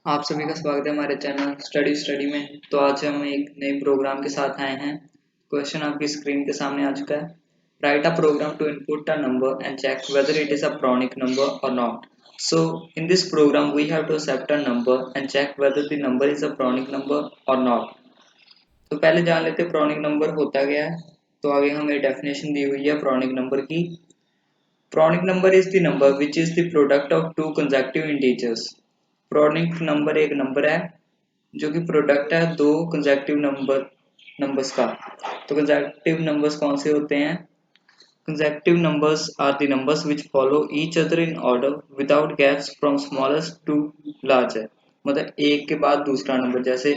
आप सभी का स्वागत है हमारे चैनल स्टडी में। तो आज हम एक नए प्रोग्राम के साथ आए हैं। क्वेश्चन आपकी स्क्रीन के सामने आ चुका है। Write a program to input a number and check whether it is a pronic number or not. So in this program we have to accept a number and check whether the number is a pronic number or not. तो पहले जान लेते हैं प्राणिक number होता क्या है। तो आगे हमें डेफिनेशन दी हुई है प्राणिक नंबर की। Pronic number is the number which is the product of two consecutive integers. Pronic number एक नंबर है जो कि प्रोडक्ट है दो कंसेक्यूटिव नंबर्स का। तो कंसेक्यूटिव नंबर्स कौन से होते हैं? Consecutive numbers are the numbers which follow each other in order without gaps from smallest to larger. मतलब एक के बाद दूसरा नंबर, जैसे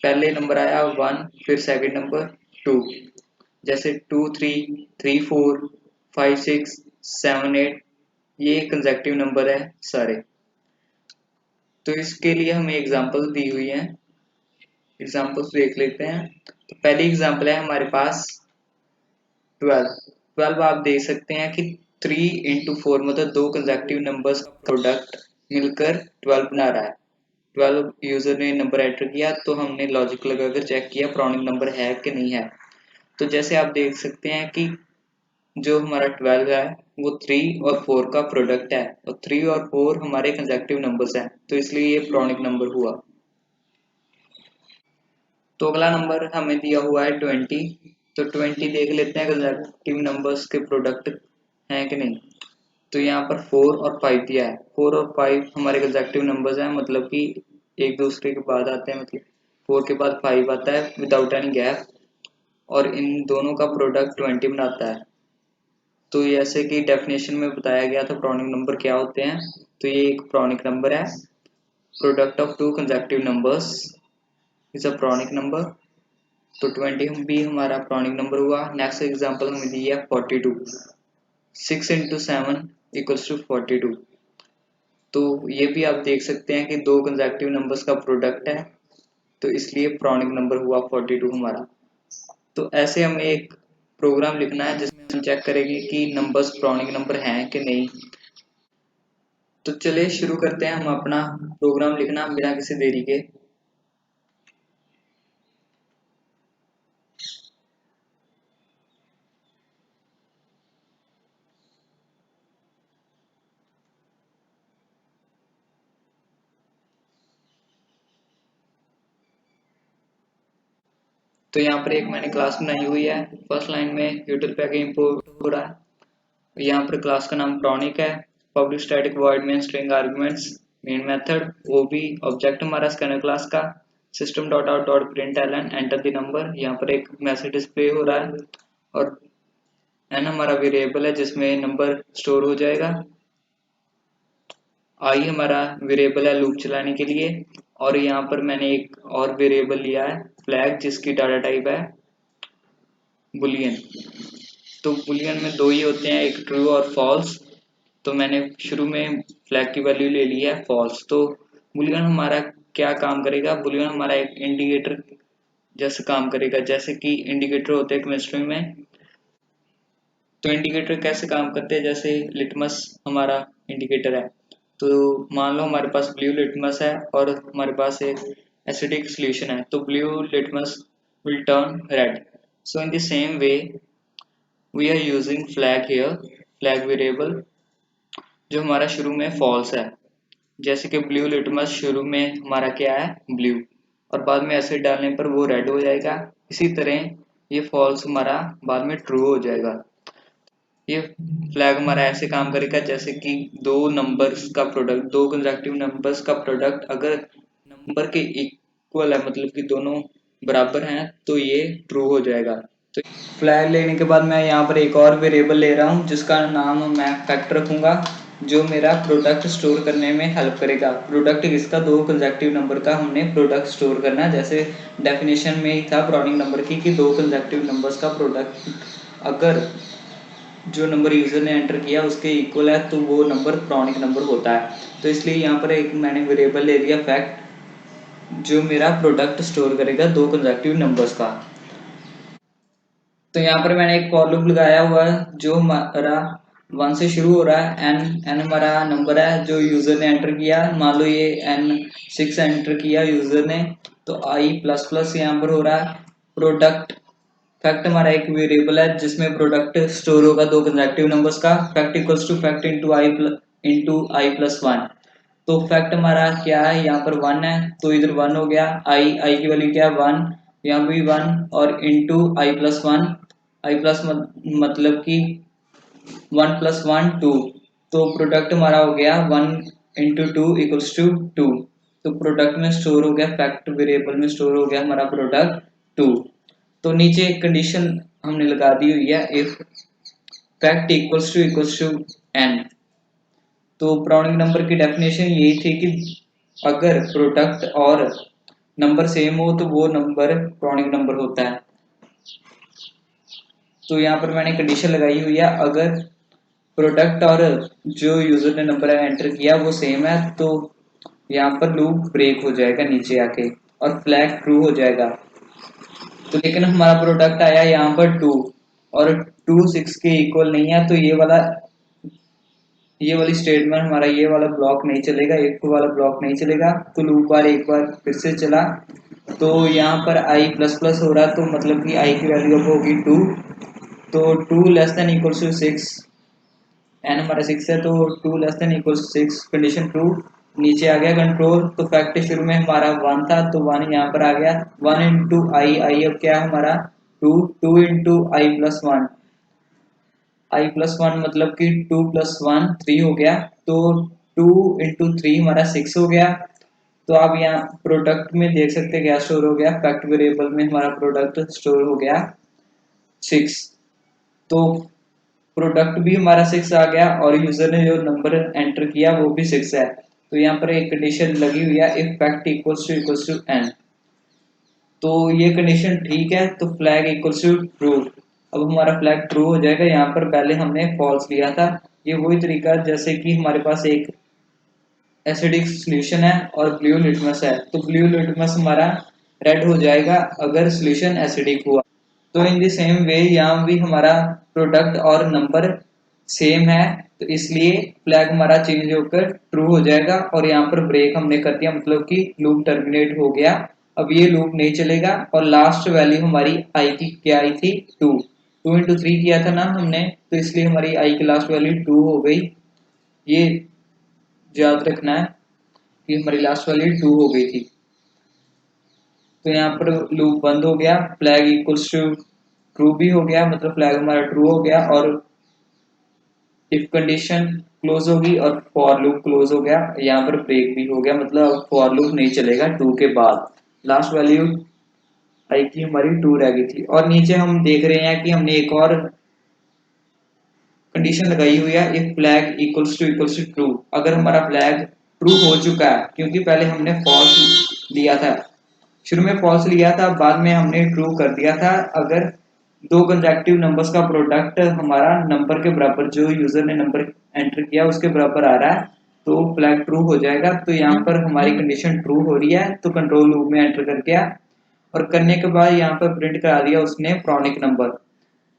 पहले नंबर आया 1, फिर सेकंड नंबर 2, जैसे 2 3 3 4 5 6 7 8, ये कंसेक्यूटिव नंबर है सारे। तो इसके लिए हमें एग्जांपल दी हुई है, एग्जांपल्स देख लेते हैं। तो पहली एग्जांपल है हमारे पास 12। 12 आप देख सकते हैं कि 3 इंटू 4 मतलब दो कंसेक्यूटिव नंबर्स का प्रोडक्ट मिलकर 12 बना रहा है। 12 यूजर ने नंबर एंटर किया तो हमने लॉजिक लगाकर चेक किया प्राणिक नंबर है कि नहीं है। तो जैसे आप देख सकते हैं कि जो हमारा 12 है वो 3 और 4 का प्रोडक्ट है, और 3 और 4 हमारे कंसेक्यूटिव नंबर्स हैं, तो इसलिए ये प्राणिक नंबर हुआ। तो अगला नंबर हमें दिया हुआ है 20। तो 20 देख लेते हैं कंसेक्यूटिव नंबर्स के प्रोडक्ट हैं कि नहीं। तो यहाँ पर 4 और 5 दिया है। 4 और 5 हमारे कंसेक्यूटिव नंबर्स हैं, मतलब कि एक दूसरे के बाद आते हैं, मतलब 4 के बाद 5 आता है विदाउट एनी गैप, और इन दोनों का प्रोडक्ट 20 बनाता है। तो जैसे कि डेफिनेशन में बताया गया था प्राणिक नंबर क्या होते हैं, तो ये एक प्राणिक नंबर है। Product of two consecutive numbers is a pronic number. तो 20 भी हमारा प्राणिक नंबर हुआ। नेक्स्ट एग्जांपल हमें दी है 42। 6 इंटू 7 इक्वल्स टू 42। तो ये भी आप देख सकते हैं कि दो कंसेक्यूटिव नंबर्स का प्रोडक्ट है, तो इसलिए प्राणिक नंबर हुआ 42 हमारा। तो ऐसे हमें एक प्रोग्राम लिखना है जिसमें हम चेक करेंगे कि नंबर्स प्राणिक नंबर हैं कि नहीं। तो चलिए शुरू करते हैं हम अपना प्रोग्राम लिखना बिना किसी देरी के। तो यहाँ पर एक मैंने क्लास बनाई हुई है। फर्स्ट लाइन में यूटिल पे आगे इंपोर्ट हो रहा है। यहाँ पर क्लास का नाम टॉनिक है। Public static void main string arguments main method ओबी ऑब्जेक्ट हमारा स्कैनर क्लास का system dot out dot println enter the number. यहाँ पर एक मैसेज डिस्प्ले हो रहा है, और एन हमारा वेरिएबल है जिसमें नंबर स्टोर हो जाएगा। आई हमारा वेरिएबल है लूप चलाने के लिए, और यहाँ पर मैंने एक और वेरिएबल लिया है फ्लैग, जिसकी डाटा टाइप है बुलियन। तो बुलियन में दो ही होते हैं, एक ट्रू और फॉल्स। तो मैंने शुरू में फ्लैग की वैल्यू ले ली है फॉल्स। तो बुलियन हमारा क्या काम करेगा? बुलियन हमारा एक इंडिकेटर जैसे काम करेगा, जैसे कि इंडिकेटर होते हैं केमिस्ट्री में। तो इंडिकेटर कैसे काम करते हैं? जैसे लिटमस हमारा इंडिकेटर है, तो मान लो हमारे पास ब्लू लिटमस है और हमारे पास एक एसिडिक सॉल्यूशन है, तो blue litmus will turn red. So in the same way we are using flag here, flag variable जो हमारा शुरू में फॉल्स है। जैसे कि ब्लू लिटमस शुरू में हमारा क्या है? ब्लू, और बाद में एसिड डालने पर वो रेड हो जाएगा। इसी तरह ये फॉल्स हमारा बाद में ट्रू हो जाएगा। ये फ्लैग हमारा ऐसे काम करेगा जैसे कि दो नंबर्स का प्रोडक्ट, दो कंसेक्यूटिव नंबर्स का प्रोडक्ट अगर नंबर के इक्वल है, मतलब कि दोनों बराबर हैं, तो ये ट्रू हो जाएगा। तो फ्लैग लेने के बाद मैं यहाँ पर एक और वेरिएबल ले रहा हूँ जिसका नाम मैं फैक्ट रखूंगा, जो मेरा प्रोडक्ट स्टोर करने में हेल्प करेगा। प्रोडक्ट किसका? दो कंसेक्यूटिव नंबर का हमने प्रोडक्ट स्टोर करना है। जैसे डेफिनेशन में ही था प्राणिक नंबर की कि दो कंसेक्यूटिव नंबर्स का प्रोडक्ट अगर जो नंबर यूजर ने एंटर किया उसके इक्वल है तो वो नंबर प्राणिक नंबर होता है। तो इसलिए यहाँ पर एक मैंने वेरिएबल ले लिया फैक्ट, जो मेरा प्रोडक्ट स्टोर करेगा दो कंसेक्यूटिव नंबर्स का। तो यहाँ पर मैंने एक फॉर लूप लगाया हुआ है जो हमारा 1 से शुरू हो रहा है। एन हमारा नंबर है जो यूजर ने एंटर किया, मान लो ये एन 6 एंटर किया यूजर ने, तो आई प्लस प्लस यहाँ पर हो रहा है। प्रोडक्ट फैक्ट हमारा एक वेरिएबल है जिसमें प्रोडक्ट स्टोर होगा दो कंसेक्टिव नंबर्स का। Fact equals to fact into I plus one. तो फैक्ट हमारा क्या है, यहाँ पर 1 है तो इधर 1 हो गया। आई की वैल्यू क्या है 1, यहाँ भी 1 और into I plus one. I plus मतलब कि 1 प्लस 1 2। तो प्रोडक्ट हमारा हो गया 1 इंटू टू इक्वल्स टू 2। तो प्रोडक्ट में स्टोर हो गया, फैक्ट वेरिएबल में स्टोर हो गया हमारा प्रोडक्ट 2। तो नीचे एक कंडीशन हमने लगा दी हुई है, if fact equals to n. तो प्राणिक नंबर की डेफिनेशन यही थी कि अगर प्रोडक्ट और नंबर सेम हो तो वो नंबर प्राणिक नंबर होता है। तो यहाँ पर मैंने कंडीशन लगाई हुई है, अगर प्रोडक्ट और जो यूजर ने नंबर एंटर किया वो सेम है तो यहाँ पर लूप ब्रेक हो जाएगा नीचे आके और फ्लैग ट्रू हो जाएगा। तो लेकिन हमारा प्रोडक्ट आया यहाँ पर 2 और 2 6 के इक्वल नहीं है, तो ये वाली स्टेटमेंट हमारा ये वाला ब्लॉक नहीं चलेगा, एक वाला ब्लॉक नहीं चलेगा। तो लूप बार एक बार फिर से चला, तो यहाँ पर आई प्लस प्लस हो रहा है, तो मतलब कि आई की वैल्यू अब होगी 2। तो 2 less than equals to 6, n हमारा 6 है तो 2 less than equals to 6, condition true. नीचे आ गया कंट्रोल, तो फैक्ट शुरू में हमारा 1 था तो 1 यहाँ पर आ गया। 1 इंटू आई अब क्या है हमारा 2, 2 into I plus one. I plus one मतलब कि 2 प्लस 1 3 हो गया, तो 2 इंटू थ्री हमारा 6 हो गया। तो आप यहाँ प्रोडक्ट में देख सकते हैं क्या स्टोर हो गया, फैक्ट वेरिएबल में हमारा प्रोडक्ट स्टोर हो गया 6। तो प्रोडक्ट भी हमारा 6 आ गया और यूजर ने जो नंबर एंटर किया वो भी 6 है। तो यहाँ पर एक कंडीशन लगी हुई है, if fact equals to n. तो ये कंडीशन ठीक है, तो फ्लैग इक्वल्स टू ट्रू। अब हमारा फ्लैग ट्रू हो जाएगा। यहाँ पर पहले हमने फॉल्स लिया था। ये वही तरीका जैसे कि हमारे पास एक एसिडिक सॉल्यूशन है और ब्लू लिटमस है, तो ब्लू लिटमस हमारा रेड हो जाएगा अगर सॉल्यूशन एसिडिक हुआ। तो इन द सेम वे यहाँ भी हमारा प्रोडक्ट और नंबर सेम है, तो इसलिए फ्लैग हमारा चेंज होकर ट्रू हो जाएगा। और यहाँ पर ब्रेक हमने कर दिया, मतलब कि लूप टर्मिनेट हो गया। अब ये लूप नहीं चलेगा और लास्ट वैल्यू हमारी आई की क्या आई थी 2। 2 इंटू थ्री किया था ना हमने, तो इसलिए हमारी आई की लास्ट वैल्यू 2 हो गई। ये याद रखना है कि हमारी लास्ट वैल्यू 2 हो गई थी। तो यहाँ पर लूप बंद हो गया, फ्लैग इक्वल्स टू ट्रू भी हो गया, मतलब फ्लैग हमारा ट्रू हो गया। और इफ कंडीशन क्लोज होगी और फॉर लूप क्लोज हो गया, यहाँ पर ब्रेक भी हो गया, मतलब फॉर लूप नहीं चलेगा 2 के बाद। लास्ट वैल्यू आई की हमारी 2 रह गई थी। और नीचे हम देख रहे हैं कि हमने एक और कंडीशन लगाई हुई है, if flag equals to true. अगर हमारा फ्लैग ट्रू हो चुका है, क्योंकि पहले हमने फॉल्स लिया था, शुरू में फॉल्स लिया था, बाद में हमने ट्रू कर दिया था। अगर दो कंसेक्टिव नंबर्स का प्रोडक्ट हमारा नंबर के बराबर, जो यूजर ने नंबर एंटर किया उसके बराबर आ रहा है, तो फ्लैग ट्रू हो जाएगा। तो यहाँ पर हमारी कंडीशन ट्रू हो रही है, तो कंट्रोल लूप में एंटर कर गया और करने के बाद यहाँ पर प्रिंट करा दिया उसने प्रॉनिक नंबर।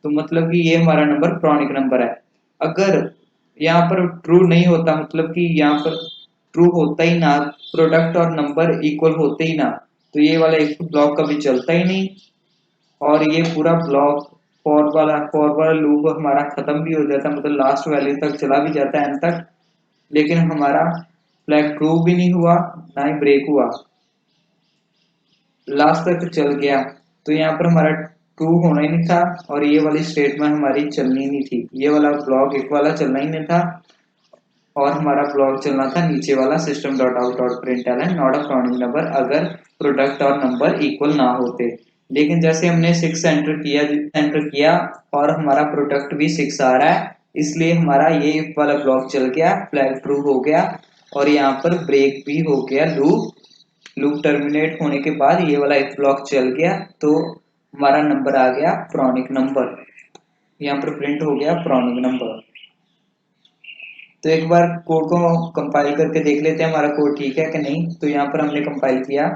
तो मतलब कि ये हमारा नंबर प्रॉनिक नंबर है। अगर यहाँ पर ट्रू नहीं होता, मतलब कि यहाँ पर ट्रू होता ही ना, प्रोडक्ट और नंबर इक्वल होते ही ना, तो ये वाला इफ ब्लॉक कभी चलता ही नहीं और ये पूरा ब्लॉक फॉर वाला लूप हमारा खत्म भी हो जाता, मतलब लास्ट वैल्यू तक चला भी जाता है एंड तक, लेकिन हमारा फ्लैग ट्रू भी नहीं हुआ ना ही ब्रेक हुआ, लास्ट तक चल गया। तो यहाँ पर हमारा ट्रू होना ही नहीं था और ये वाली स्टेटमेंट हमारी चलनी नहीं थी, ये वाला ब्लॉक एक वाला चलना ही नहीं था और हमारा ब्लॉक चलना था नीचे वाला system dot out dot println not a prime number, अगर प्रोडक्ट और नंबर इक्वल ना होते। लेकिन जैसे हमने 6 एंटर किया और हमारा प्रोडक्ट भी 6 आ रहा है, इसलिए हमारा ये वाला ब्लॉक चल गया, फ्लैग ट्रू हो गया और यहाँ पर ब्रेक भी हो गया। लूप टर्मिनेट होने के बाद ये वाला इफ ब्लॉक चल गया, तो हमारा नंबर आ गया प्रॉनिक नंबर, यहाँ पर प्रिंट हो गया प्रॉनिक नंबर। तो एक बार कोड को कंपाइल करके देख लेते हैं हमारा कोड ठीक है कि नहीं। तो यहाँ पर हमने कंपाइल किया,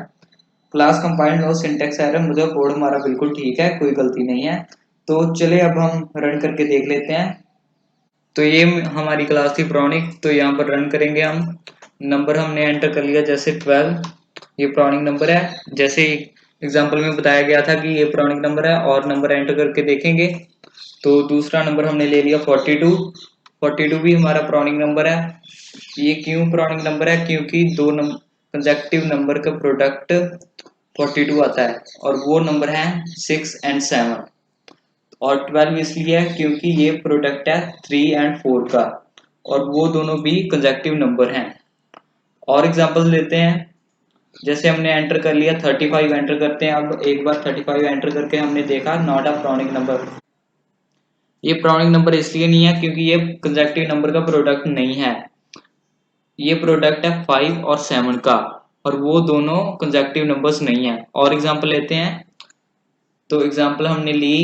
class compile no syntax error, मुझे कोड हमारा बिल्कुल ठीक है, कोई गलती नहीं है। तो चले अब हम रन करके देख लेते हैं। तो ये हमारी क्लास थी प्रॉनिक। तो यहाँ पर रन करेंगे हम। नंबर हमने एंटर कर लिया जैसे 12, ये प्रॉनिक नंबर है। जैसे एग्जाम्पल में बताया गया था कि ये प्रॉनिक नंबर है, और नंबर एंटर करके देखेंगे तो दूसरा नंबर हमने ले लिया 42। 42 भी हमारा प्रॉनिक नंबर है। ये क्यों प्रॉनिक नंबर है? क्योंकि दो कंसेक्यूटिव नंबर का प्रोडक्ट 42 आता है, और वो नंबर है 6 और 7। और 12 इसलिए है क्योंकि ये प्रोडक्ट है 3 और 4 का, और वो दोनों भी कंसेक्यूटिव नंबर हैं। और एग्जांपल लेते हैं। जैसे हमने एंटर कर लिया 35 एंटर करते हैं। अब एक बार 35 एंटर करके हमने देखा नॉट अ प्रॉनिक नंबर। ये प्रॉनिक नंबर इसलिए नहीं है क्योंकि ये कंसेक्यूटिव नंबर का प्रोडक्ट नहीं है। ये प्रोडक्ट है 5 और 7 का, और वो दोनों कंसेक्यूटिव नंबर्स नहीं है। और एग्जांपल लेते हैं। तो एग्जांपल हमने ली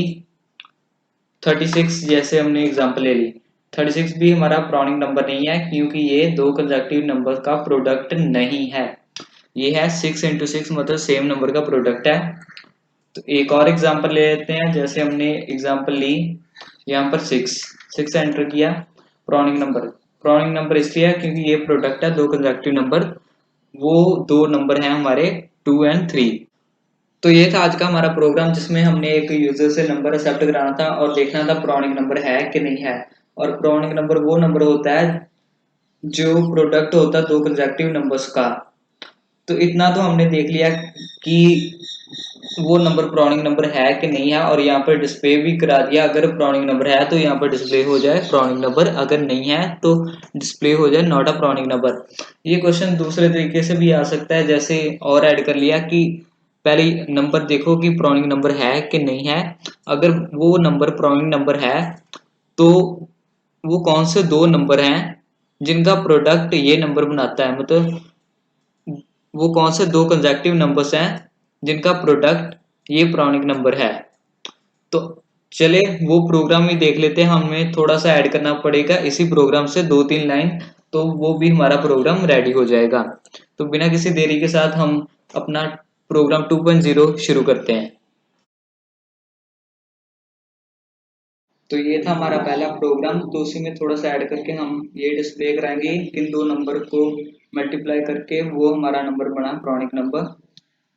36, जैसे हमने एग्जांपल ले ली। 36 भी हमारा प्रॉनिक नंबर नहीं है क्योंकि ये दो कंसेक्यूटिव नंबर का प्रोडक्ट नहीं है। ये है 6 इंटू 6, मतलब सेम नंबर का प्रोडक्ट है। तो एक और एग्जांपल ले लेते हैं। जैसे हमने एग्जांपल ली यहाँ पर 6 एंटर किया, प्रॉनिक नंबर इसलिए है क्योंकि ये प्रोडक्ट है दो कंसेक्यूटिव नंबर। वो दो नंबर हैं हमारे 2 और 3। तो ये था आज का हमारा प्रोग्राम, जिसमें हमने एक यूजर से नंबर एक्सेप्ट कराना था और देखना था प्रॉनिक नंबर है कि नहीं है। और प्रॉनिक नंबर वो नंबर होता है जो प्रोडक्ट होता है दो कंसेक्यूटिव नंबर्स का। तो इतना तो हमने देख लिया कि वो नंबर प्रॉनिक नंबर है कि नहीं है, और यहाँ पर डिस्प्ले भी करा दिया। अगर प्रॉनिक नंबर है तो यहाँ पर डिस्प्ले हो जाए प्रॉनिक नंबर, अगर नहीं है तो डिस्प्ले हो जाए नॉट अ प्रॉनिक नंबर। ये क्वेश्चन दूसरे तरीके से भी आ सकता है, जैसे और ऐड कर लिया कि पहले नंबर देखो कि प्रॉनिक नंबर है कि नहीं है। अगर वो नंबर प्रॉनिक नंबर है तो वो कौन से दो नंबर हैं जिनका प्रोडक्ट ये नंबर बनाता है, मतलब वो कौन से दो कंसेक्यूटिव नंबर्स हैं जिनका प्रोडक्ट ये प्रॉनिक नंबर है। तो चले वो प्रोग्राम ही देख लेते हैं। हमें थोड़ा सा ऐड करना पड़ेगा इसी प्रोग्राम से 2-3 लाइन, तो वो भी हमारा प्रोग्राम रेडी हो जाएगा। तो बिना किसी देरी के साथ हम अपना प्रोग्राम 2.0 शुरू करते हैं। तो ये था हमारा पहला प्रोग्राम। तो उसी में थोड़ा सा ऐड करके हम ये डिस्प्ले कराएंगे किन दो नंबर को मल्टीप्लाई करके वो हमारा नंबर बना प्रॉनिक नंबर।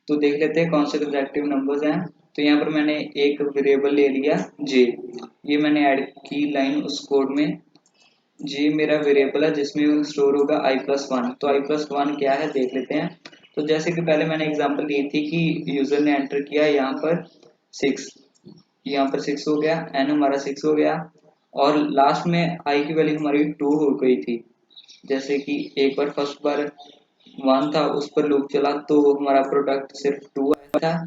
तो देख लेते हैं कौन से कंसेक्यूटिव नंबर्स हैं। तो यहाँ पर मैंने एक वेरिएबल ले लिया जे। ये मैंने ऐड की लाइन उस कोड में। जे मेरा वेरिएबल है जिसमें स्टोर होगा i+1। तो i+1 क्या है देख लेते हैं। तो जैसे कि पहले मैंने एग्जांपल दी थी कि यूजर ने एंटर किया यहाँ पर 6, यहाँ पर 6 हो गया, एन हमारा 6 हो गया, और लास्ट में आई की वैल्यू हमारी 2 हो गई थी। जैसे कि एक बार फर्स्ट बार 1 था, उस पर लूप चला तो हमारा प्रोडक्ट सिर्फ 2 आया था,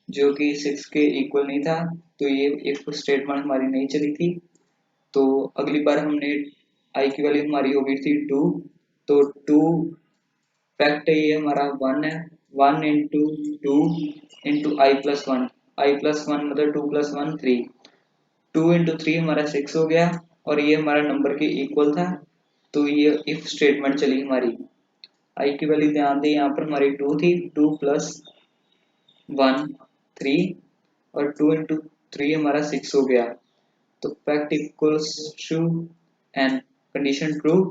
जो कि 6 के इक्वल नहीं था। तो ये इफ स्टेटमेंट हमारी नहीं चली थी। तो अगली बार हमने आई की वैल्यू हमारी हो गई थी 2। तो 2 फैक्ट ये हमारा 1 है। 1 इंटू 2 इंटू i+1। i+1 मतलब 2+1 3। 2 इंटू 3 हमारा 6 हो गया, और ये हमारा नंबर के इक्वल था। तो ये इफ स्टेटमेंट चली हमारी। आई की वैल्यू ध्यान दें, यहाँ पर हमारी 2 थी, 2 प्लस 1 3, और 2 इंटू 3 हमारा 6 हो गया। तो fact equals to n, condition true.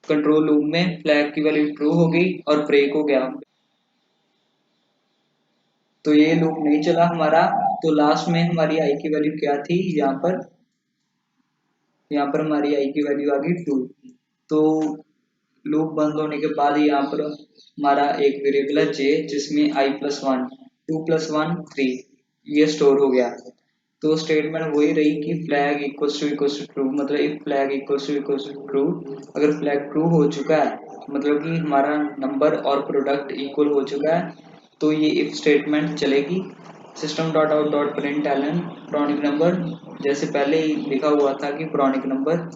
Control loop में फ्लैग की वैल्यू ट्रू हो गई और ब्रेक हो गया। तो ये लूप नहीं चला हमारा। तो लास्ट में हमारी आई की वैल्यू क्या थी, यहाँ पर हमारी आई की वैल्यू आ गई 2। तो लूप बंद होने के बाद यहाँ पर हमारा एक वेरिएबल है जे, जिसमें i+1 2+1 3 ये स्टोर हो गया। तो स्टेटमेंट वही रही कि फ्लैग इक्वल्स टू ट्रू, मतलब if flag equals to true. अगर फ्लैग ट्रू हो चुका है, मतलब कि हमारा नंबर और प्रोडक्ट इक्वल हो चुका है, तो ये इफ स्टेटमेंट चलेगी। System dot out dot println pronic number, जैसे पहले ही लिखा हुआ था कि प्रॉनिक नंबर,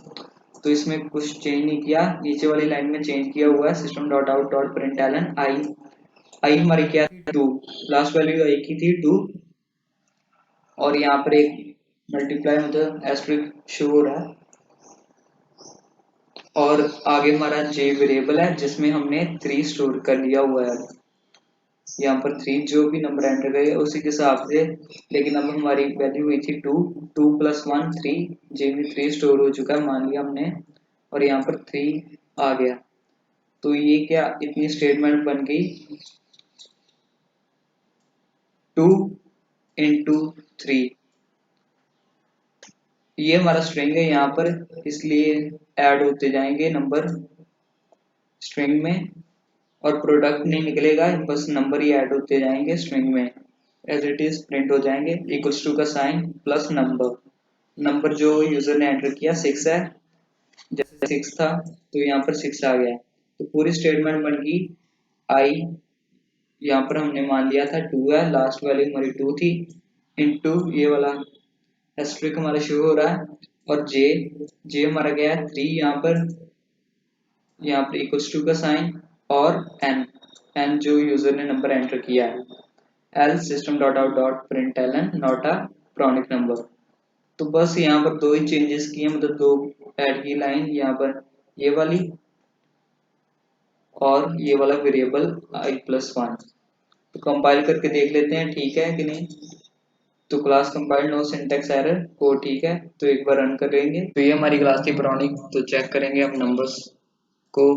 तो इसमें कुछ चेंज नहीं किया। नीचे वाली लाइन में चेंज किया हुआ है system dot out dot println आई हमारी क्या थी 2, लास्ट वैल्यू आई की थी 2, और यहाँ पर एक मल्टीप्लाई मतलब एस्ट्रिक शो हो रहा है। और आगे हमारा जे वेरिएबल है जिसमें हमने 3 स्टोर कर लिया हुआ है। यहाँ पर 3 जो भी नंबर एंटर करेगा उसी के हिसाब से, लेकिन अब हमारी वैल्यू हुई थी 2, 2 + 1 3, जे में 3 स्टोर हो चुका है मान लिया हमने, और यहाँ पर 3 आ गया। तो ये क्या इतनी स्टेटमेंट बन गई 2 × 3। ये हमारा स्ट्रिंग है यहाँ पर, इसलिए ऐड होते जाएंगे नंबर स्ट्रिंग में, और प्रोडक्ट नहीं निकलेगा, बस नंबर ही ऐड होते जाएंगे स्ट्रिंग में, एज इट इज प्रिंट हो जाएंगे, इक्वल्स टू का साइन प्लस नंबर। नंबर जो यूजर ने एंटर किया 6 है, जैसे 6 था तो यहाँ पर 6 आ गया। तो पूरी स्टेटमेंट बन गई आई, यहाँ पर हमने मान लिया था 2 है, लास्ट वैल्यू हमारी 2 थी, इनटू ये वाला एस्ट्रिक हमारा शो हो रहा है, और जे, जे हमारा गया है 3 यहाँ पर इक्वल्स टू का साइन, और एन, एन जो यूजर ने नंबर एंटर किया है, else system dot out dot println n not a pronic number. तो बस यहाँ पर दो ही चेंजेस किए, मतलब दो ऐड की लाइन, यहाँ पर ये वाली और ये वाला वेरिएबल i+1। तो कंपाइल करके देख लेते हैं ठीक है कि नहीं। तो class compile no syntax error को ठीक है, तो एक बार रन करेंगे। तो ये हमारी क्लास थी प्रॉनिक। तो चेक करेंगे हम नंबर्स को।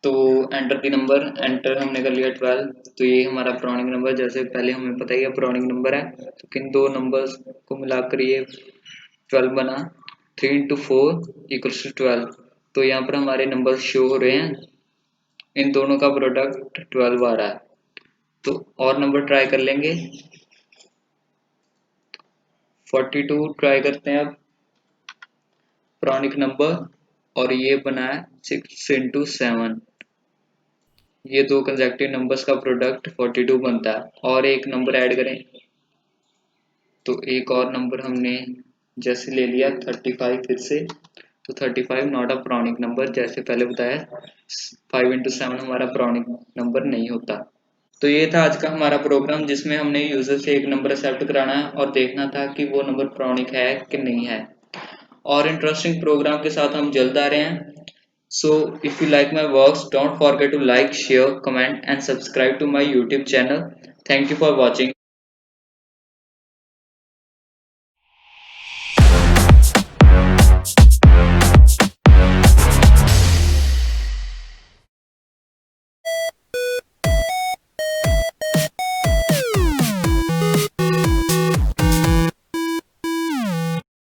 तो एंटर दी नंबर, एंटर हमने कर लिया 12। तो ये हमारा प्रॉनिक नंबर, जैसे पहले हमें पता ही है प्रॉनिक नंबर है, तो किन दो नंबर्स को मिलाकर ये 12 बना। 3 × 4 = 12। तो यहाँ पर हमारे नंबर शो हो रहे हैं, इन दोनों का प्रोडक्ट 12 आ रहा है। तो और नंबर ट्राई कर लेंगे, 42 ट्राई करते हैं अब प्रॉनिक नंबर, और ये बना है 6 × 7। ये दो कंसेक्टिव नंबर्स का प्रोडक्ट 42 बनता है। और एक नंबर ऐड करें, तो एक और नंबर हमने जैसे ले लिया 35 फिर से। तो 35 नॉट अ प्रॉनिक नंबर, जैसे पहले बताया 5 × 7 हमारा प्रॉनिक नंबर नहीं होता। तो ये था आज का हमारा प्रोग्राम, जिसमें हमने यूजर से एक नंबर एक्सेप्ट कराना है और देखना था कि वो नंबर प्रॉनिक है कि नहीं है। और इंटरेस्टिंग प्रोग्राम के साथ हम जल्द आ रहे हैं। So if you like my works, don't forget to like, share, comment and subscribe to my YouTube channel. Thank you for watching.